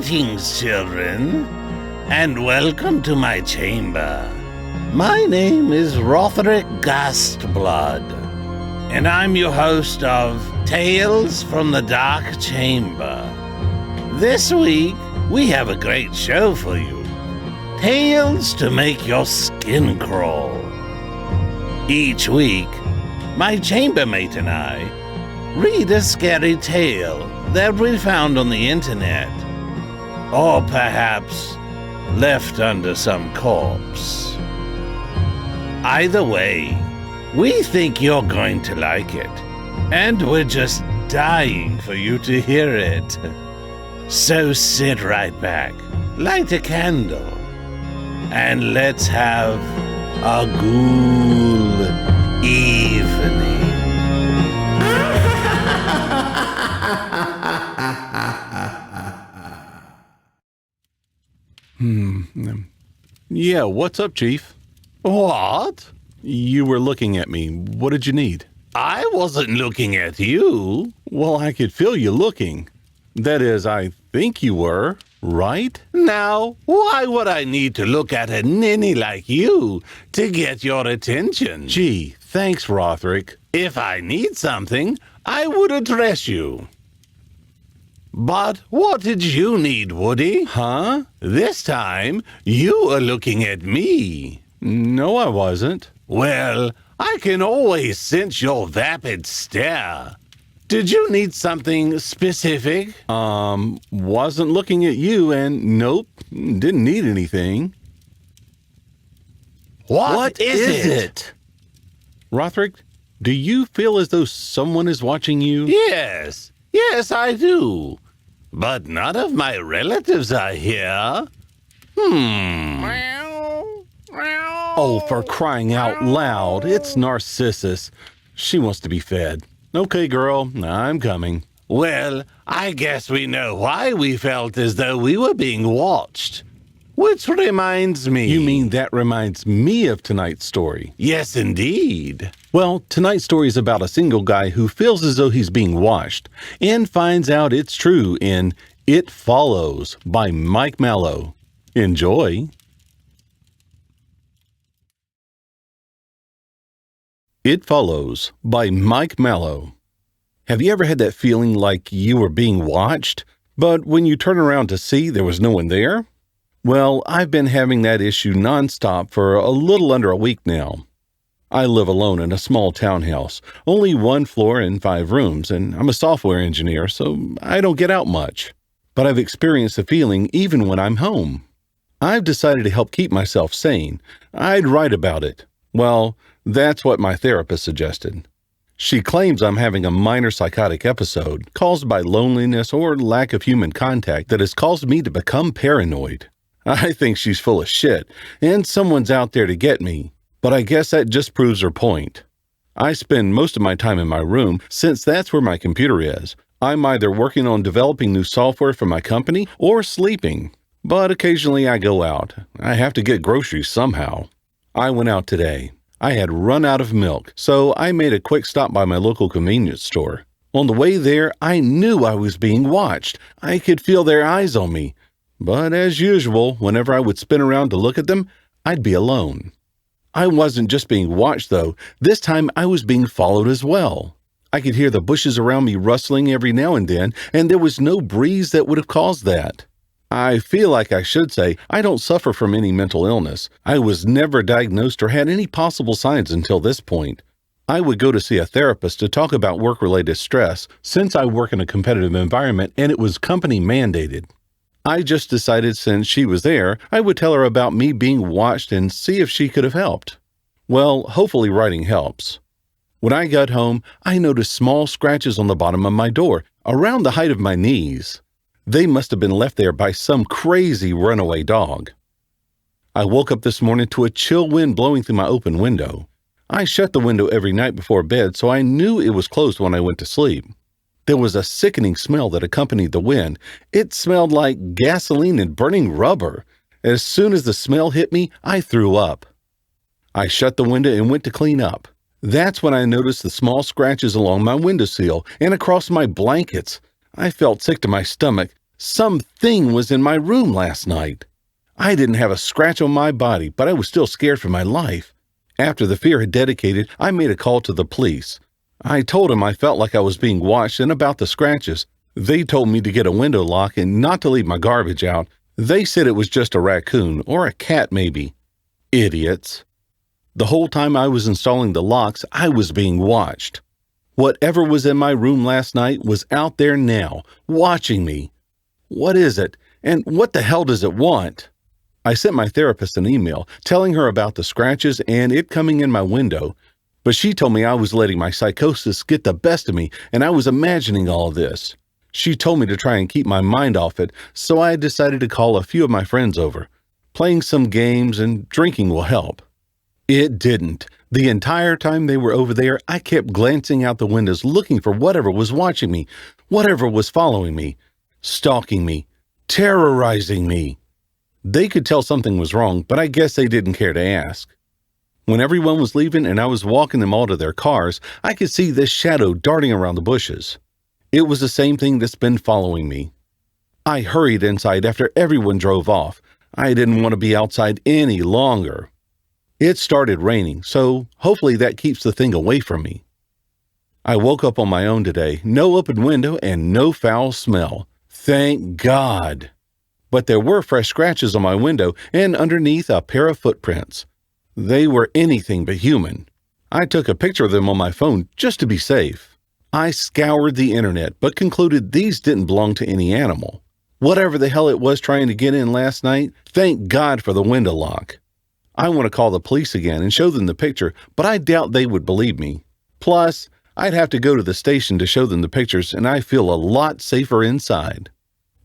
Greetings, children, and welcome to my chamber. My name is Rotherick Gastblood, and I'm your host of Tales from the Dark Chamber. This week, we have a great show for you. Tales to make your skin crawl. Each week, my chambermate and I read a scary tale that we found on the internet, or perhaps left under some corpse. Either way, we think you're going to like it, and we're just dying for you to hear it. So sit right back, light a candle, and let's have a ghoul evening. Yeah, what's up, Chief? What? You were looking at me. What did you need? I wasn't looking at you. Well, I could feel you looking. That is, I think you were, right? Now, why would I need to look at a ninny like you to get your attention? Gee, thanks, Rotherick. If I need something, I would address you. But what did you need, Woody? Huh? This time, you are looking at me. No, I wasn't. Well, I can always sense your vapid stare. Did you need something specific? Wasn't looking at you, and nope, didn't need anything. What is it? Rotherick, do you feel as though someone is watching you? Yes, I do. But none of my relatives are here. Oh, for crying out loud, it's Narcissus. She wants to be fed. Okay, girl, I'm coming. Well, I guess we know why we felt as though we were being watched. Which reminds me... You mean that reminds me of tonight's story? Yes, indeed. Well, tonight's story is about a single guy who feels as though he's being watched and finds out it's true in It Follows by Mike Mallow. Enjoy. It Follows by Mike Mallow. Have you ever had that feeling like you were being watched, but when you turn around to see there was no one there? Well, I've been having that issue nonstop for a little under a week now. I live alone in a small townhouse, only 1 floor and 5 rooms, and I'm a software engineer, so I don't get out much. But I've experienced the feeling even when I'm home. I've decided to help keep myself sane. I'd write about it. Well, that's what my therapist suggested. She claims I'm having a minor psychotic episode caused by loneliness or lack of human contact that has caused me to become paranoid. I think she's full of shit, and someone's out there to get me, but I guess that just proves her point. I spend most of my time in my room since that's where my computer is. I'm either working on developing new software for my company or sleeping, but occasionally I go out. I have to get groceries somehow. I went out today. I had run out of milk, so I made a quick stop by my local convenience store. On the way there, I knew I was being watched. I could feel their eyes on me. But as usual, whenever I would spin around to look at them, I'd be alone. I wasn't just being watched, though. This time I was being followed as well. I could hear the bushes around me rustling every now and then, and there was no breeze that would have caused that. I feel like I should say I don't suffer from any mental illness. I was never diagnosed or had any possible signs until this point. I would go to see a therapist to talk about work-related stress since I work in a competitive environment and it was company mandated. I just decided since she was there, I would tell her about me being watched and see if she could have helped. Well, hopefully writing helps. When I got home, I noticed small scratches on the bottom of my door, around the height of my knees. They must have been left there by some crazy runaway dog. I woke up this morning to a chill wind blowing through my open window. I shut the window every night before bed, so I knew it was closed when I went to sleep. There was a sickening smell that accompanied the wind. It smelled like gasoline and burning rubber. As soon as the smell hit me, I threw up. I shut the window and went to clean up. That's when I noticed the small scratches along my windowsill and across my blankets. I felt sick to my stomach, Something was in my room last night. I didn't have a scratch on my body, but I was still scared for my life. After the fear had dedicated, I made a call to the police. I told them I felt like I was being watched and about the scratches. They told me to get a window lock and not to leave my garbage out. They said it was just a raccoon or a cat maybe. Idiots. The whole time I was installing the locks, I was being watched. Whatever was in my room last night was out there now, watching me. What is it? And what the hell does it want? I sent my therapist an email telling her about the scratches and it coming in my window, but she told me I was letting my psychosis get the best of me and I was imagining all of this. She told me to try and keep my mind off it, so I decided to call a few of my friends over. Playing some games and drinking will help. It didn't. The entire time they were over there, I kept glancing out the windows looking for whatever was watching me, whatever was following me, stalking me, terrorizing me. They could tell something was wrong, but I guess they didn't care to ask. When everyone was leaving and I was walking them all to their cars, I could see this shadow darting around the bushes. It was the same thing that's been following me. I hurried inside after everyone drove off. I didn't want to be outside any longer. It started raining, so hopefully that keeps the thing away from me. I woke up on my own today, no open window and no foul smell. Thank God. But there were fresh scratches on my window and underneath a pair of footprints. They were anything but human. I took a picture of them on my phone just to be safe. I scoured the internet, but concluded these didn't belong to any animal. Whatever the hell it was trying to get in last night, thank God for the window lock. I want to call the police again and show them the picture, but I doubt they would believe me. Plus, I'd have to go to the station to show them the pictures, and I feel a lot safer inside.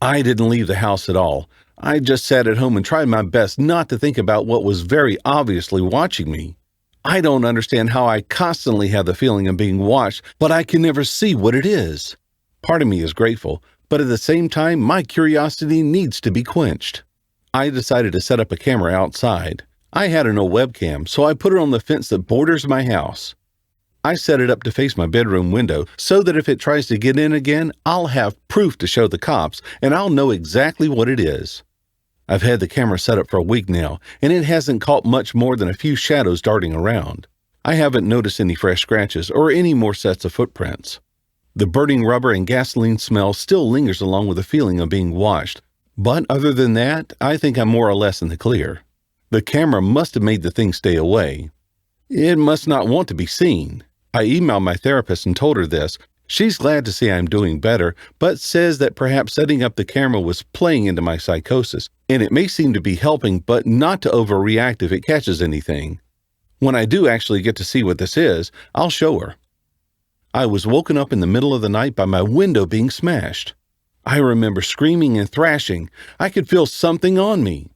I didn't leave the house at all. I just sat at home and tried my best not to think about what was very obviously watching me. I don't understand how I constantly have the feeling of being watched, but I can never see what it is. Part of me is grateful, but at the same time, my curiosity needs to be quenched. I decided to set up a camera outside. I had an old webcam, so I put it on the fence that borders my house. I set it up to face my bedroom window so that if it tries to get in again, I'll have proof to show the cops and I'll know exactly what it is. I've had the camera set up for a week now, and it hasn't caught much more than a few shadows darting around. I haven't noticed any fresh scratches or any more sets of footprints. The burning rubber and gasoline smell still lingers along with the feeling of being watched, but other than that, I think I'm more or less in the clear. The camera must have made the thing stay away. It must not want to be seen. I emailed my therapist and told her this. She's glad to see I'm doing better, but says that perhaps setting up the camera was playing into my psychosis, and it may seem to be helping, but not to overreact if it catches anything. When I do actually get to see what this is, I'll show her. I was woken up in the middle of the night by my window being smashed. I remember screaming and thrashing. I could feel something on me.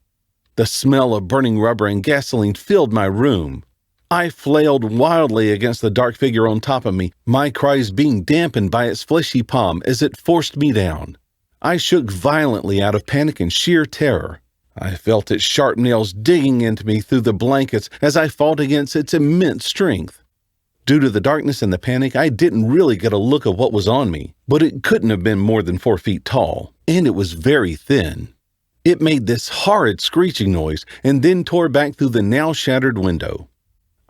The smell of burning rubber and gasoline filled my room. I flailed wildly against the dark figure on top of me, my cries being dampened by its fleshy palm as it forced me down. I shook violently out of panic and sheer terror. I felt its sharp nails digging into me through the blankets as I fought against its immense strength. Due to the darkness and the panic, I didn't really get a look at what was on me, but it couldn't have been more than 4 feet tall, and it was very thin. It made this horrid screeching noise and then tore back through the now shattered window.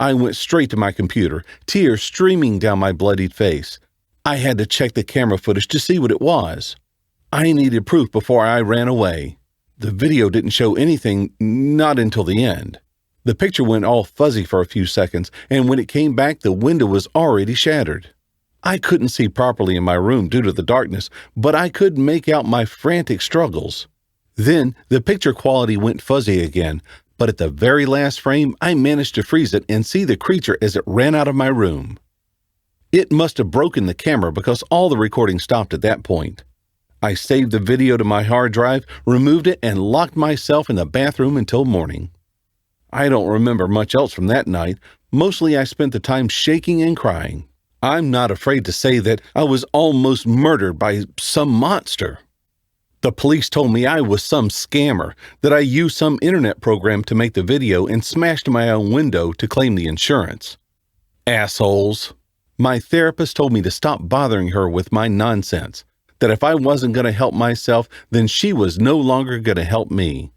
I went straight to my computer, tears streaming down my bloodied face. I had to check the camera footage to see what it was. I needed proof before I ran away. The video didn't show anything, not until the end. The picture went all fuzzy for a few seconds, and when it came back, the window was already shattered. I couldn't see properly in my room due to the darkness, but I could make out my frantic struggles. Then the picture quality went fuzzy again, but at the very last frame, I managed to freeze it and see the creature as it ran out of my room. It must have broken the camera because all the recording stopped at that point. I saved the video to my hard drive, removed it, and locked myself in the bathroom until morning. I don't remember much else from that night. Mostly I spent the time shaking and crying. I'm not afraid to say that I was almost murdered by some monster. The police told me I was some scammer, that I used some internet program to make the video and smashed my own window to claim the insurance. Assholes. My therapist told me to stop bothering her with my nonsense, that if I wasn't going to help myself, then she was no longer going to help me.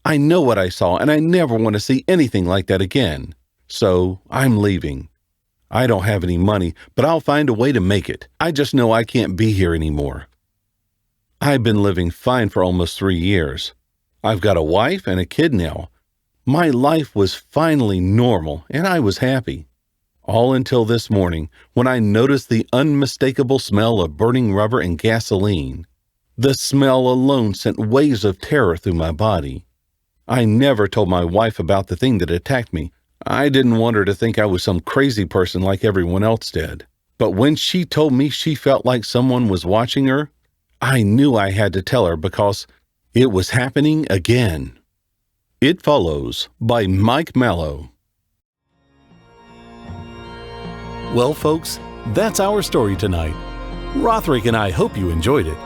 I know what I saw, and I never want to see anything like that again. So I'm leaving. I don't have any money, but I'll find a way to make it. I just know I can't be here anymore. I've been living fine for almost 3 years. I've got a wife and a kid now. My life was finally normal, and I was happy. All until this morning, when I noticed the unmistakable smell of burning rubber and gasoline. The smell alone sent waves of terror through my body. I never told my wife about the thing that attacked me. I didn't want her to think I was some crazy person like everyone else did. But when she told me she felt like someone was watching her, I knew I had to tell her because it was happening again. It Follows by Mike Mallow. Well, folks, that's our story tonight. Rotherick and I hope you enjoyed it.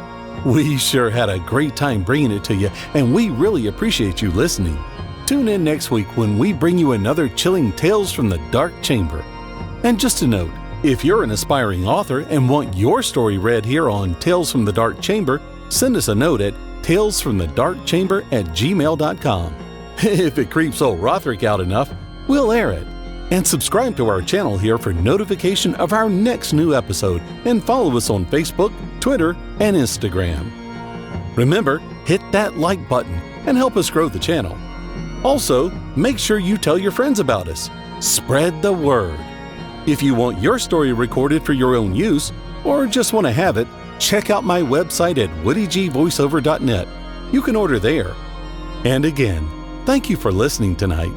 We sure had a great time bringing it to you, and we really appreciate you listening. Tune in next week when we bring you another chilling Tales from the Dark Chamber. And just a note, if you're an aspiring author and want your story read here on Tales from the Dark Chamber, send us a note at talesfromthedarkchamber@gmail.com. If it creeps old Rotherick out enough, we'll air it. And subscribe to our channel here for notification of our next new episode, and follow us on Facebook, Twitter, and Instagram. Remember, hit that like button and help us grow the channel. Also, make sure you tell your friends about us. Spread the word. If you want your story recorded for your own use, or just want to have it, check out my website at woodygvoiceover.net. You can order there. And again, thank you for listening tonight.